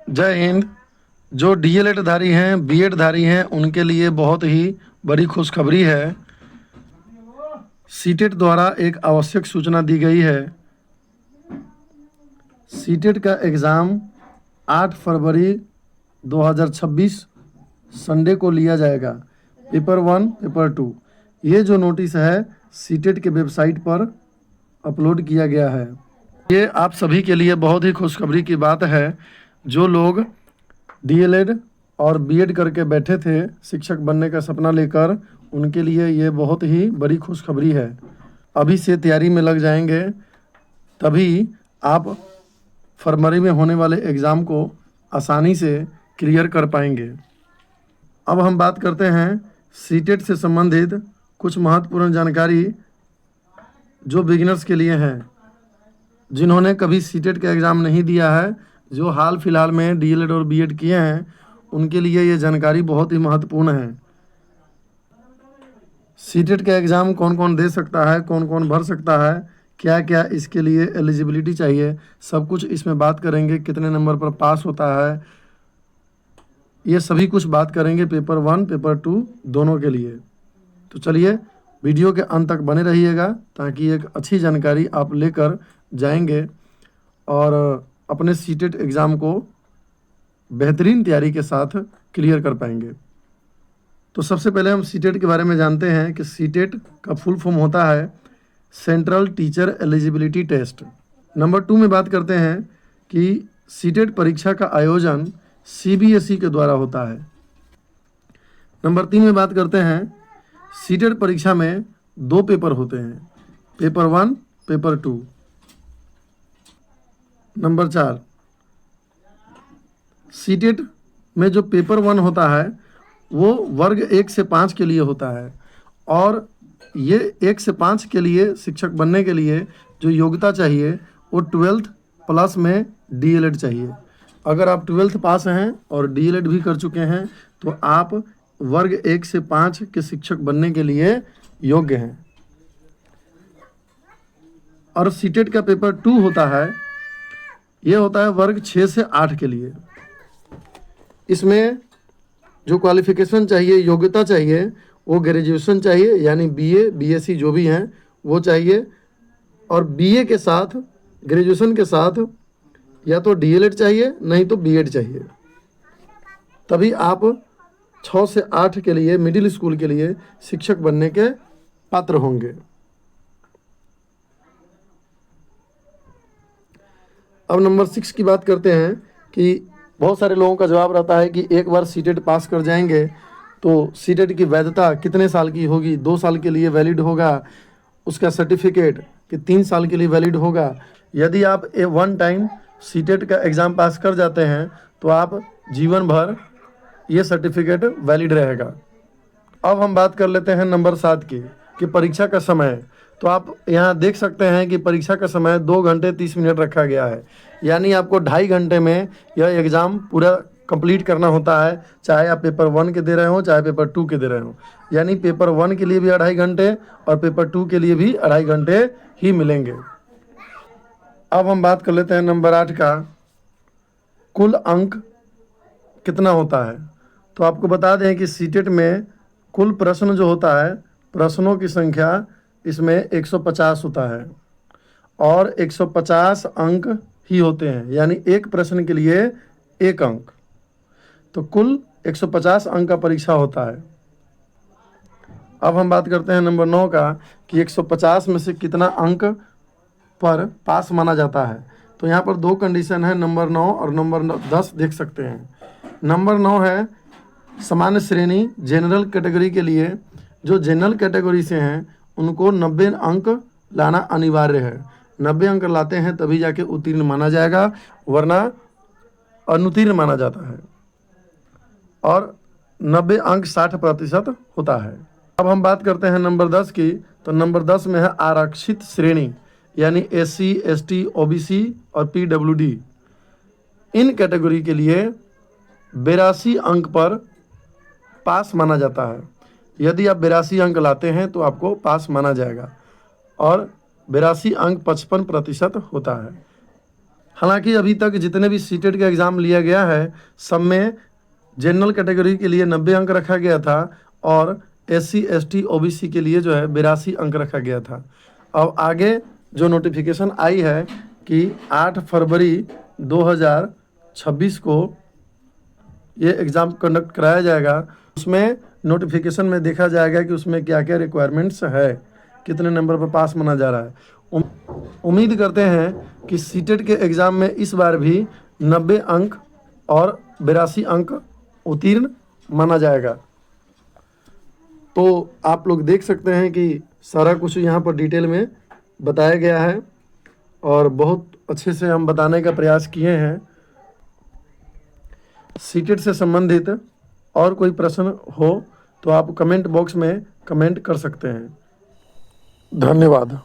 जय हिंद। जो डीएलएड धारी हैं, बीएड धारी हैं, उनके लिए बहुत ही बड़ी खुशखबरी है। सीटेट द्वारा एक आवश्यक सूचना दी गई है। सीटेट का एग्ज़ाम 8 फरवरी 2026 संडे को लिया जाएगा। Paper 1, paper 2। ये जो नोटिस है सीटेट के वेबसाइट पर अपलोड किया गया है। ये आप सभी के लिए बहुत ही खुशखबरी की बात है। जो लोग डीएलएड और बीएड करके बैठे थे शिक्षक बनने का सपना लेकर, उनके लिए ये बहुत ही बड़ी खुशखबरी है। अभी से तैयारी में लग जाएंगे, तभी आप फरवरी में होने वाले एग्ज़ाम को आसानी से क्लियर कर पाएंगे। अब हम बात करते हैं सीटेट से संबंधित कुछ महत्वपूर्ण जानकारी जो बिगिनर्स के लिए हैं। जिन्होंने कभी सीटेट का एग्ज़ाम नहीं दिया है, जो हाल फिलहाल में डीएलएड और बीएड किए हैं, उनके लिए ये जानकारी बहुत ही महत्वपूर्ण है। सीटेट का एग्ज़ाम कौन कौन दे सकता है, कौन कौन भर सकता है, क्या क्या इसके लिए एलिजिबिलिटी चाहिए, सब कुछ इसमें बात करेंगे। कितने नंबर पर पास होता है, ये सभी कुछ बात करेंगे पेपर 1, पेपर 2 दोनों के लिए। तो चलिए वीडियो के अंत तक बने रहिएगा, ताकि एक अच्छी जानकारी आप लेकर जाएंगे और अपने सीटेट एग्ज़ाम को बेहतरीन तैयारी के साथ क्लियर कर पाएंगे। तो सबसे पहले हम सीटेट के बारे में जानते हैं कि सीटेट का फुल फॉर्म होता है central teacher eligibility test. Number 2 में बात करते हैं कि सीटेट परीक्षा का आयोजन सीबीएसई के द्वारा होता है। नंबर 3 में बात करते हैं सीटेट परीक्षा में 2 पेपर होते हैं, पेपर 1, पेपर 2। नंबर 4, सीटेट में जो पेपर 1 होता है वो वर्ग 1 से 5 के लिए होता है, और ये 1 से 5 के लिए शिक्षक बनने के लिए जो योग्यता चाहिए वो 12th प्लस में डीएलएड चाहिए। अगर आप 12th पास हैं और डीएलएड भी कर चुके हैं तो आप वर्ग 1 से 5 के शिक्षक बनने के लिए योग्य हैं। और सीटेट का पेपर 2 होता है, ये होता है वर्ग 6 से 8 के लिए। इसमें जो क्वालिफिकेशन चाहिए, योग्यता चाहिए, वो ग्रेजुएशन चाहिए, यानी बीए, बीएससी जो भी हैं वो चाहिए, और बीए के साथ, ग्रेजुएशन के साथ या तो डीएलएड चाहिए, नहीं तो बीएड चाहिए। तभी आप 6 से 8 के लिए, मिडिल स्कूल के लिए शिक्षक बनने के पात्र होंगे। अब नंबर 6 की बात करते हैं कि बहुत सारे लोगों का जवाब रहता है कि एक बार सीटेट पास कर जाएंगे तो सीटेट की वैधता कितने साल की होगी, 2 साल के लिए वैलिड होगा, उसका सर्टिफिकेट कि 3 साल के लिए वैलिड होगा। यदि आप वन टाइम सीटेट का एग्ज़ाम पास कर जाते हैं तो आप जीवन भर ये सर्टिफिकेट वैलिड रहेगा। अब हम बात कर लेते हैं नंबर 7 की कि परीक्षा का समय। तो आप यहाँ देख सकते हैं कि परीक्षा का समय 2 घंटे 30 मिनट रखा गया है, यानी आपको 2.5 घंटे में यह एग्ज़ाम पूरा कंप्लीट करना होता है, चाहे आप पेपर 1 के दे रहे हो, चाहे पेपर 2 के दे रहे हो। यानी पेपर 1 के लिए भी 2.5 घंटे और पेपर 2 के लिए भी 2.5 घंटे ही मिलेंगे। अब हम बात कर लेते हैं नंबर 8 का, कुल अंक कितना होता है। तो आपको बता दें कि सीटेट में कुल प्रश्न जो होता है, प्रश्नों की संख्या इसमें 150 होता है, और 150 अंक ही होते हैं, यानी एक प्रश्न के लिए 1 अंक। तो कुल 150 अंक का परीक्षा होता है। अब हम बात करते हैं नंबर 9 का कि 150 में से कितना अंक पर पास माना जाता है। तो यहाँ पर 2 कंडीशन है, नंबर 9 और नंबर 10 देख सकते हैं। नंबर 9 है सामान्य श्रेणी, जनरल कैटेगरी के लिए। जो जनरल कैटेगरी से हैं उनको 90 अंक लाना अनिवार्य है। 90 अंक लाते हैं तभी जाके उत्तीर्ण माना जाएगा, वरना अनुत्तीर्ण माना जाता है। और 90 अंक 60% होता है। अब हम बात करते हैं नंबर 10 की। तो नंबर 10 में है आरक्षित श्रेणी, यानी SC, ST, OBC और PWD। इन कैटेगरी के लिए 82 अंक पर पास माना जाता है। यदि आप 82 अंक लाते हैं तो आपको पास माना जाएगा, और 82 अंक 55% होता है। हालांकि अभी तक जितने भी सीटेट का एग्ज़ाम लिया गया है सब में जनरल कैटेगरी के लिए 90 अंक रखा गया था और SC ST OBC के लिए जो है 82 अंक रखा गया था। अब आगे जो नोटिफिकेशन आई है कि 8 फरवरी 2026 को ये एग्ज़ाम कंडक्ट कराया जाएगा। उसमें नोटिफिकेशन में देखा जाएगा कि उसमें क्या क्या रिक्वायरमेंट्स है, कितने नंबर पर पास माना जा रहा है। उम्मीद करते हैं कि सीटेट के एग्ज़ाम में इस बार भी 90 अंक और 82 अंक उत्तीर्ण माना जाएगा। तो आप लोग देख सकते हैं कि सारा कुछ यहाँ पर डिटेल में बताया गया है और बहुत अच्छे से हम बताने का प्रयास किए हैं। सीटेट से संबंधित और कोई प्रश्न हो तो आप कमेंट बॉक्स में कमेंट कर सकते हैं। धन्यवाद।